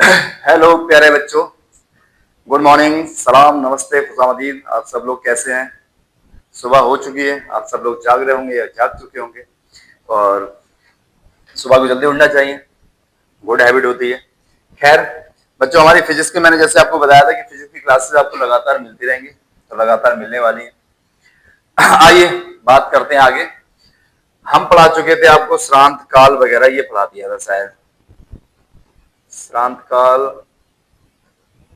Hello प्यारे बच्चों, good morning, सलाम, नमस्ते, खुशामदीद। आप सब लोग कैसे हैं? सुबह हो चुकी है, आप सब लोग जाग रहे होंगे या जाग चुके होंगे। और सुबह को जल्दी उठना चाहिए, गुड हैबिट होती है। खैर बच्चों, हमारी फिजिक्स की, मैंने जैसे आपको बताया था कि फिजिक्स की क्लासेस आपको लगातार मिलती रहेंगी, तो लगातार मिलने वाली हैं। आइए बात करते हैं आगे। हम पढ़ा चुके थे आपको श्रांत काल वगैरह, ये पढ़ा दिया था शायद। श्रांत काल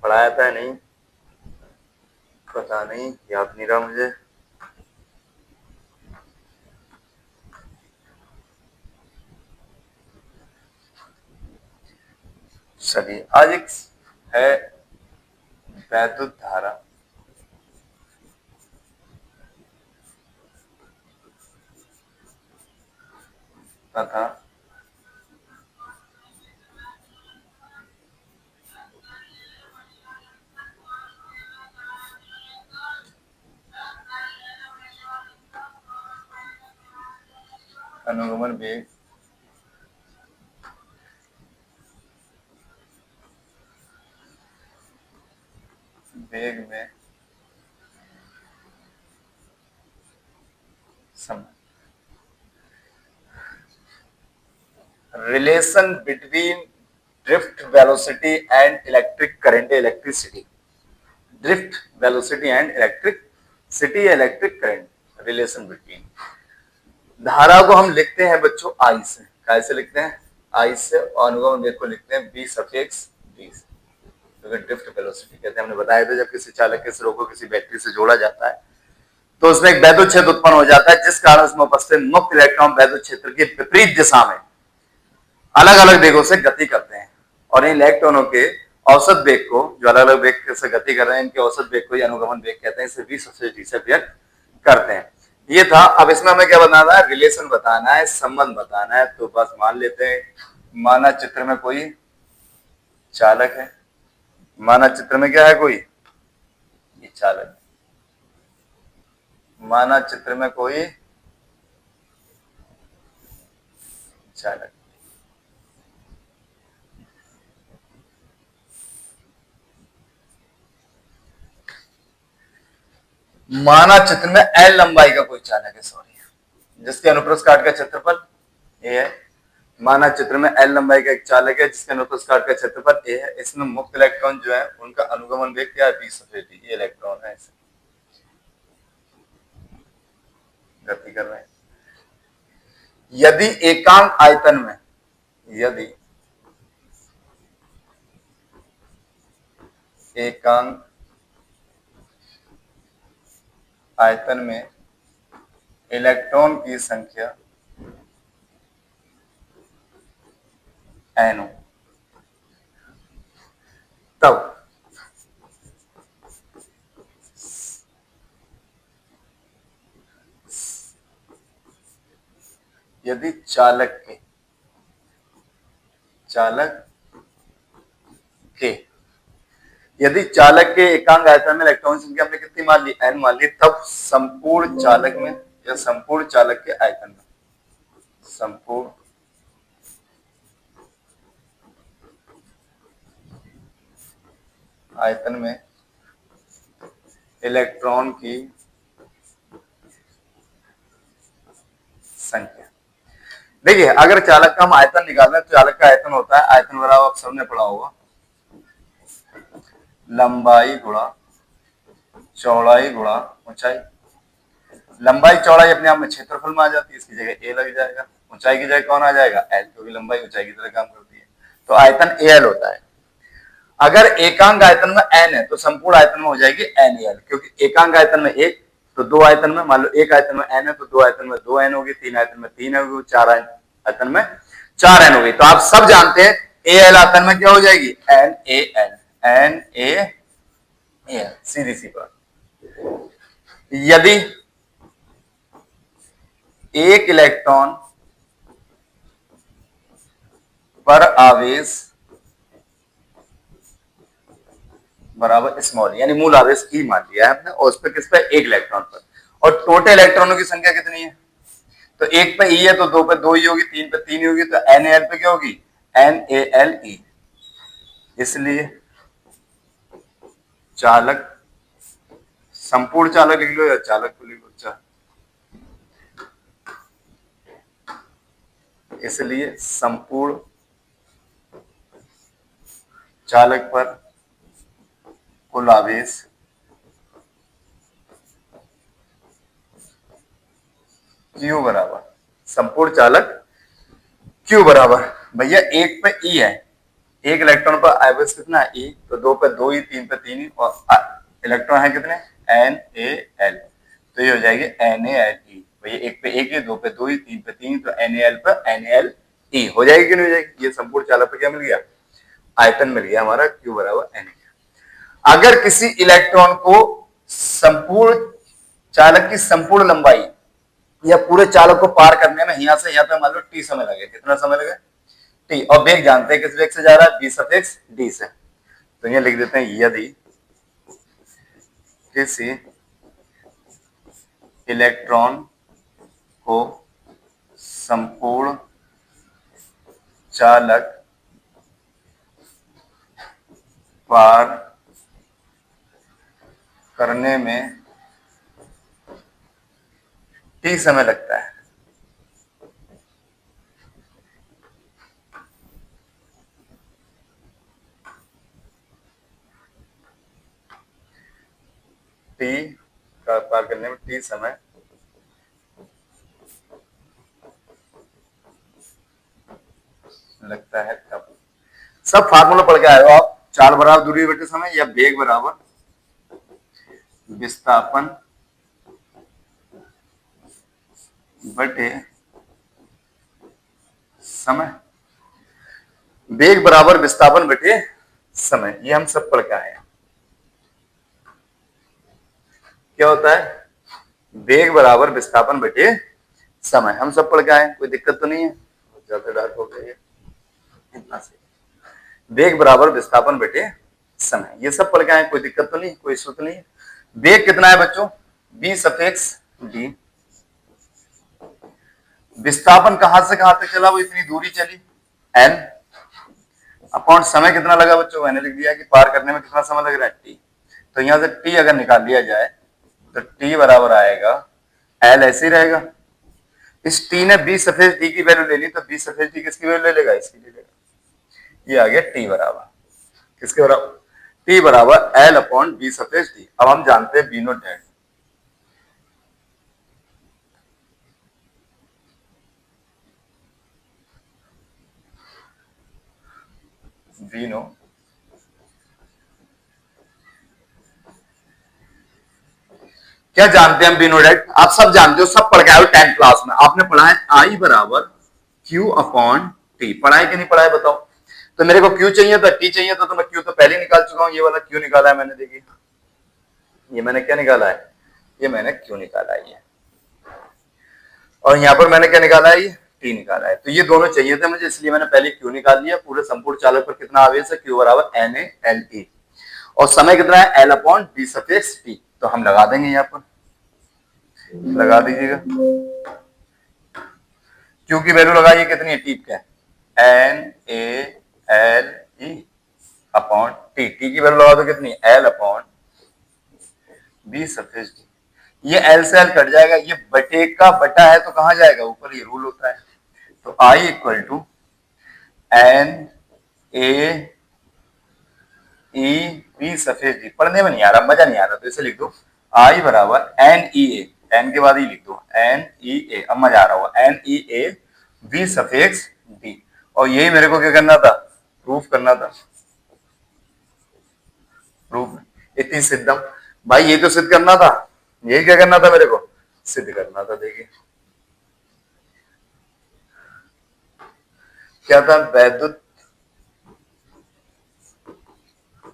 पढ़ाया था नहीं, पता नहीं, याद नहीं रहा मुझे। चलिए, आज एक है वैद्युत धारा तथा अनुगमन वेग वेग में relation between drift velocity and electric current, electricity. Drift velocity and electric city, electric current, relation between. धारा को हम लिखते हैं बच्चों आई से। कैसे लिखते हैं? आई से। और अनुगमन वेग को लिखते हैं बी सफिक्स डी से, क्योंकि ड्रिफ्ट वेलोसिटी कहते हैं। हमने बताया था जब किसी चालक के सिरों को किसी बैटरी से जोड़ा जाता है तो उसमें एक वैद्युत क्षेत्र उत्पन्न हो जाता है, जिस कारण उसमें उपस्थित मुक्त इलेक्ट्रॉन वैद्युत क्षेत्र की विपरीत दिशा में अलग अलग वेगों से गति करते हैं। और इन इलेक्ट्रॉनों के औसत वेग को, जो अलग अलग वेग से गति कर रहे हैं, इनके औसत वेग को अनुगमन वेग कहते हैं। इसे v सबसे डी से व्यक्त करते हैं। ये था। अब इसमें हमें क्या बताना है? रिलेशन बताना है, संबंध बताना है। तो बस मान लेते हैं, माना चित्र में कोई चालक है। माना चित्र में क्या है? कोई ये चालक। माना चित्र में कोई चालक। माना चित्र में एल लंबाई का कोई चालक है, सॉरी, जिसके अनुप्रस्थ काट का क्षेत्रफल ए है। माना चित्र में एल लंबाई का एक चालक है जिसके अनुप्रस्थ काट का क्षेत्रफल ए है। इसमें मुक्त इलेक्ट्रॉन जो है उनका अनुगमन वेग क्या है? बी सफेद डी। ये इलेक्ट्रॉन है, इसे गति कर रहे हैं। यदि एकांक आयतन में, यदि एकांक आयतन में इलेक्ट्रॉन की संख्या एन हो, तब यदि चालक के यदि चालक के एकांक आयतन में इलेक्ट्रॉन संख्या हमने कितनी मान ली? एन मान ली। तब संपूर्ण चालक में या संपूर्ण चालक के आयतन में, संपूर्ण आयतन में इलेक्ट्रॉन की संख्या। देखिए, अगर चालक का हम आयतन निकालें तो चालक का आयतन होता है, आयतन बराबर आप सबने पढ़ा होगा, लंबाई गुणा चौड़ाई गुणा ऊंचाई। लंबाई चौड़ाई अपने आप में क्षेत्रफल में आ जाती है, इसकी जगह ए लग जाएगा। ऊंचाई की जगह कौन आ जाएगा? एल, क्योंकि लंबाई ऊंचाई की तरह काम करती है। तो आयतन ए एल होता है। अगर एकांक आयतन में एन है तो संपूर्ण आयतन में हो जाएगी एन एल, क्योंकि एकांक आयतन में एक, तो दो आयतन में, मान लो एक आयतन में एन है तो दो आयतन में दो एन होगी, तीन आयतन में तीन होगी, चार आयतन में चार एन होगी। तो आप सब जानते हैं ए एल आयतन में क्या हो जाएगी? N A L, N A L, सीधी सी बात। यदि एक इलेक्ट्रॉन पर आवेश बराबर स्मॉल, यानी मूल आवेश ई मान लिया है हमने, और उस पर किस पे? एक इलेक्ट्रॉन पर। और टोटल इलेक्ट्रॉनों की संख्या कितनी है? तो एक पे ई है तो दो पे दो ही होगी, तीन पे तीन ही होगी, तो एन ए एल पे क्या होगी? N A L E. इसलिए चालक, संपूर्ण चालक लिख लो या चालक को लिख लो, इसलिए संपूर्ण चालक पर कुल आवेश Q बराबर, संपूर्ण चालक Q बराबर, भैया एक पे E है, एक इलेक्ट्रॉन पर आवेश कितना है E, तो दो पे दो ही, तीन पे तीन ही, और इलेक्ट्रॉन है कितने NaL, तो ये हो जाएगी NaLe। भैया एक पे एक ही, दो पे दो ही, तीन पे तीन, तो NaL पर NaLe हो जाएगी कि नहीं हो जाएगी। ये संपूर्ण चालक पर क्या मिल गया, आयतन मिल गया हमारा Q बराबर Na। अगर किसी इलेक्ट्रॉन को संपूर्ण चालक की संपूर्ण लंबाई या पूरे चालक को पार करने में यहां से यहां तक मान लो T समय लगे, कितना समय लगे T, और वेग जानते हैं किस वेग से जा रहा है, v सफिक्स d से, तो यहां लिख देते हैं यदि किसी इलेक्ट्रॉन को संपूर्ण चालक पार करने में T समय लगता है, T का पार करने में T समय लगता है तब। सब फार्मूला पढ़ के आए हो आप, चाल बराबर दूरी बटे समय या वेग बराबर विस्थापन बटे समय, वेग बराबर विस्थापन बटे समय, ये हम सब पढ़ के आए हैं। क्या होता है, वेग बराबर विस्थापन बटे समय, हम सब पढ़ के आए, कोई दिक्कत तो नहीं है, ज्यादा डार्क हो गया इतना से, वेग बराबर विस्थापन बटे समय, ये सब पढ़ के आए, कोई दिक्कत तो नहीं, कोई इशू तो नहीं है। वेग कितना है बच्चों, v सफिक्स d, विस्थापन कहां से कहां तक चला, वो इतनी दूरी चली n, अपॉन समय कितना लगा बच्चों, मैंने लिख दिया कि पार करने में कितना समय लग रहा है t, तो यहां से t अगर निकाल लिया जाए तो t बराबर आएगा l, ऐसे ही रहेगा। इस t ने b सफेद d की वैल्यू ले ली, तो b सफेद d किसकी वैल्यू ले लेगा, इसकी ले लेगा, ये आ गया t बराबर किसके बराबर, t बराबर l अपॉन b सफेद d। अब हम जानते हैं b नोट डेट, v नो क्या जानते हैं हम, b नो डेट आप सब जानते हो, सब पढ़ के आए हो 10th क्लास में, आपने पढ़ा है I बराबर q अपॉन t, पढ़ा है कि नहीं पढ़ा है बताओ। तो मेरे को q चाहिए था, t चाहिए था, तो मैं q तो पहले निकाल चुका हूं, ये वाला q निकाला है मैंने, देखिए ये मैंने क्या निकाला है, ये मैंने q निकाला है, और यहाँ पर मैंने क्या निकाला है, ये t निकाला है, तो ये दोनों चाहिए थे मुझे, इसलिए मैंने पहले q निकाल लिया। पूरे संपूर्ण चालक पर कितना आवेश है, q बराबर NaLe, और समय कितना है l upon b suffix t, तो हम लगा देंगे, यहाँ पर लगा दीजिएगा, q की वैल्यू लगाइए कितनी है, t का NaLe अपॉन t, t की वैल्यू लगा दो कितनी, l upon b suffix t, ये L से L कट जाएगा, ये बटे का बटा है तो कहां जाएगा ऊपर, ये रूल होता है, तो I इक्वल टू NaE सफेद जी, पढ़ने में नहीं आ रहा, मजा नहीं आ रहा, तो इसे लिख दो I बराबर NEA, N के बाद ही लिख दो NEA, अब मजा आ रहा होगा, NEA V सफिक्स D, और यही मेरे को क्या करना था, प्रूफ करना था, प्रूफ इतनी सिद्धम, भाई ये तो सिद्ध करना था, यही क्या करना था मेरे को, सिद्ध करना था। देखिए क्या था, वैद्युत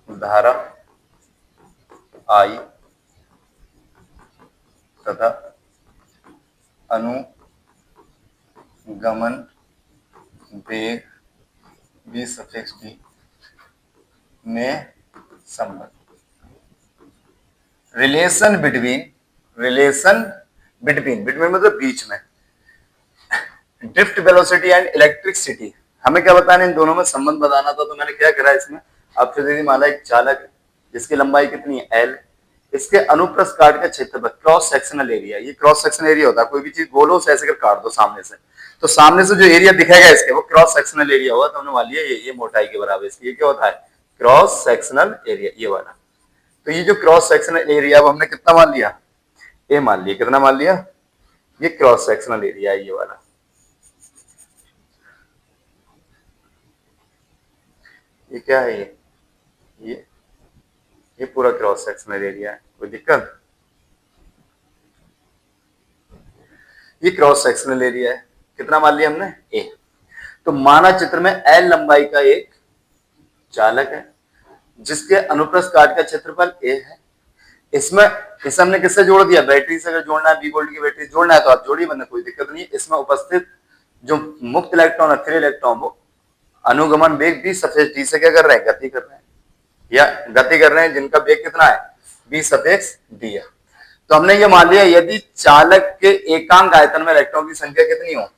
धारा I तथा अनुगमन वेग v सफिक्स d में संबंध, रिलेशन बिटवीन मतलब बीच में, ड्रिफ्ट वेलोसिटी एंड इलेक्ट्रिसिटी, हमें क्या बताना, इन दोनों में संबंध बताना था, तो मैंने क्या करा इसमें अब फिर यदि मान लो एक चालक है जिसकी लंबाई कितनी है L, इसके अनुप्रस्थ काट का क्षेत्रफल क्रॉस सेक्शनल एरिया, ये क्रॉस सेक्शनल एरिया होता है, कोई भी चीज गोल हो उसे ऐसे कर काट दो सामने से, तो सामने से जो एरिया दिखेगा इसके वो क्रॉस सेक्शनल एरिया होगा, तो हमने मान लिया ये मोटाई के बराबर इसकी, ये क्या होता है क्रॉस सेक्शनल एरिया ये वाला। तो ये जो क्रॉस सेक्शनल एरिया वो हमने कितना मान लिया, ए मान लिया, कितना मान लिया, ये क्रॉस सेक्शनल एरिया है ये वाला। ये क्या है, ये पूरा क्रॉस सेक्शनल एरिया है, कोई दिक्कत, ये क्रॉस सेक्शनल एरिया है, कितना मान लिया हमने ए। तो माना चित्र में एल लंबाई का एक चालक है जिसके अनुप्रस्थ काट का क्षेत्रफल ए है, इसमें इसे हमने किससे जोड़ दिया, बैटरी से, अगर जोड़ना है 20 वोल्ट की बैटरी जोड़ना है तो आप जोड़िए, वरना कोई दिक्कत नहीं है। इसमें उपस्थित जो मुक्त इलेक्ट्रॉन है फ्री इलेक्ट्रॉन वो अनुगमन वेग भी सफेक्स डी से क्या कर रहे हैं, गति कर रहे हैं, या गति कर रहे हैं, जिनका वेग कितना है बी सफेक्स डी है। तो हमने ये मान लिया यदि चालक के एकांक आयतन में इलेक्ट्रॉन की संख्या कितनी हो,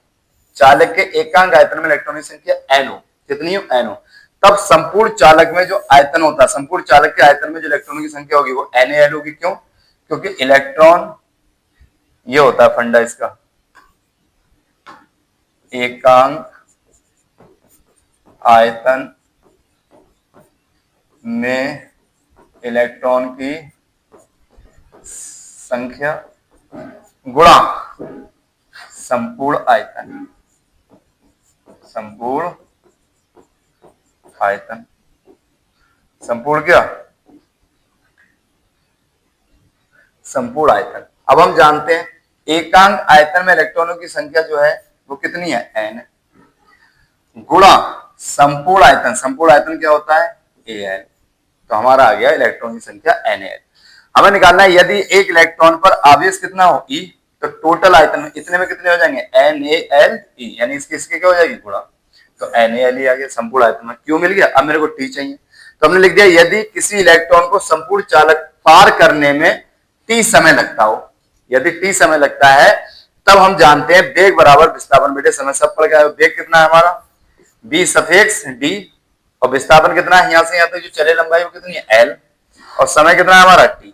चालक के एकांक आयतन में इलेक्ट्रॉन की संख्या एन हो, कितनी हो एन हो, तब संपूर्ण चालक में जो आयतन होता है, संपूर्ण चालक के आयतन में जो इलेक्ट्रॉनों की संख्या होगी वो NaL होगी। क्यों, क्योंकि इलेक्ट्रॉन ये होता है फंडा इसका, एकांक आयतन में इलेक्ट्रॉन की संख्या गुणा संपूर्ण आयतन, संपूर्ण आयतन, संपूर्ण क्या, संपूर्ण आयतन। अब हम जानते हैं एकांक आयतन में इलेक्ट्रॉनों की संख्या जो है वो कितनी है n, गुणा संपूर्ण आयतन, संपूर्ण आयतन क्या होता है Al, तो हमारा आ गया इलेक्ट्रॉन की संख्या NaL। हमें निकालना है यदि एक इलेक्ट्रॉन पर आवेश कितना हो E, तो टोटल आयतन में इतने में कितने हो जाएंगे NaLe, यानी इसके क्या हो जाएगी गुणा, तो NaLe आ गया संपूर्ण आयतन में। क्यों मिल गया, अब मेरे को T चाहिए, तो हमने लिख दिया यदि किसी इलेक्ट्रॉन को संपूर्ण चालक पार करने में T समय लगता हो, यदि T समय लगता है तब हम जानते हैं वेग बराबर विस्थापन, बेटे समय सब पड़ गया, वेग कितना है हमारा b सफिक्स d, और विस्थापन कितना है, यहां से यहां तक जो चले लंबाई वो कितनी है l, और समय कितना है हमारा t।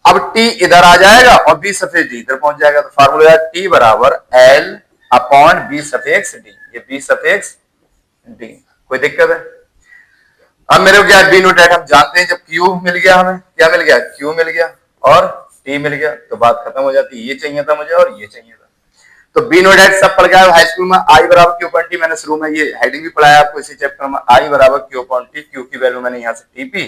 अब t इधर आ जाएगा और b सफिक्स d इधर पहुंच जाएगा, तो फार्मूला है t बराबर l upon b suffix d, ये b सफिक्स d, कोई दिक्कत है। अब मेरे को क्या बी नोटेट, हम जानते हैं जब q मिल गया, हमें क्या मिल गया, q मिल गया और t मिल गया, तो बात खत्म हो जाती है, ये चाहिए था मुझे और ये चाहिए था। तो बी नोडेट सब पढ़ गया हाई स्कूल में, आई बराबर क्यू अपॉन टी, मैंने शुरू में ये हेडिंग भी पढ़ाया आपको इसी चैप्टर में, आई बराबर क्यू अपॉन टी, क्यू की वैल्यू मैंने यहाँ से टीपी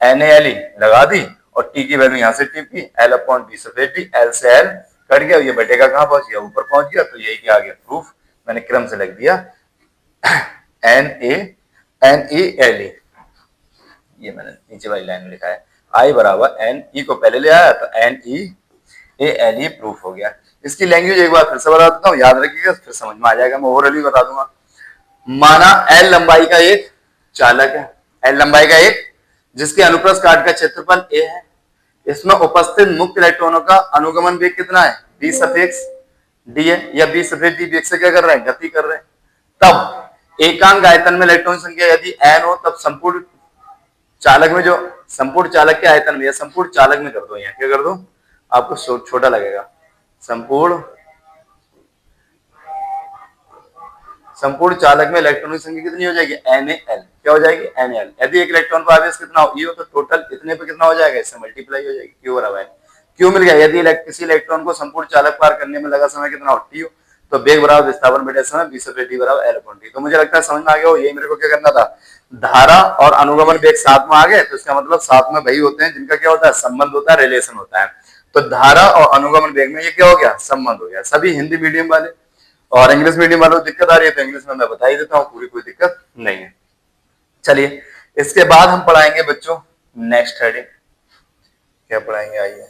NaLe लगा दी और टी की वैल्यू यहाँ से टीपी एल अपॉन बी सफेद डी, एल से एल कट गया, ये बटेगा कहाँ पहुंच गया, ऊपर पहुंच गया, तो यही क्या आ गया प्रूफ, मैंने क्रम से लिख दिया NaLe, ये मैंने नीचे वाली लाइन में लिखा है, आई बराबर Ne को पहले ले आया तो NeALe प्रूफ हो गया। इसकी लैंग्वेज एक बार फिर से बता देता हूँ, याद रखिएगा फिर समझ में आ जाएगा, मैं ओवरऑल बता दूंगा। माना L लंबाई का एक चालक है, L लंबाई का एक जिसके अनुप्रस्थ काट का क्षेत्रफल A है, इसमें उपस्थित मुक्त इलेक्ट्रॉनों का अनुगमन वेग कितना है b सफिक्स d है, या b सफिक्स d वेग से क्या कर रहे हैं, गति कर रहे हैं। तब एकांक आयतन में इलेक्ट्रॉन संख्या यदि n हो तब संपूर्ण चालक में, जो संपूर्ण चालक के आयतन में या संपूर्ण चालक में कर दो, यहाँ क्या कर दो आपको छोटा लगेगा, संपूर्ण चालक में इलेक्ट्रॉन की संख्या कितनी हो जाएगी NaL, क्या हो जाएगी NaL। यदि एक इलेक्ट्रॉन पर आवेश कितना हो E हो तो टोटल इतने पे कितना हो जाएगा, इससे मल्टीप्लाई हो जाएगी, Q बराबर है, Q मिल गया। यदि किसी इलेक्ट्रॉन को संपूर्ण चालक पार करने में लगा समय कितना हो T हो, तो वेग बराबर विस्थापन बटे समय b सफिक्स d बराबर L अपॉन T। तो मुझे लगता है समझ में आ गया हो, यही मेरे को क्या करना था, धारा और अनुगमन वेग साथ में आ गए, तो इसका मतलब साथ में वही होते हैं जिनका क्या होता है संबंध होता है, रिलेशन होता है। तो धारा और अनुगमन वेग में ये क्या हो गया, संबंध हो गया। सभी हिंदी मीडियम वाले और इंग्लिश मीडियम वालों को दिक्कत आ रही है तो इंग्लिश में मैं बता ही देता हूँ, पूरी कोई दिक्कत नहीं है। चलिए इसके बाद हम पढ़ाएंगे बच्चों नेक्स्ट हेडिंग, क्या पढ़ाएंगे आइए।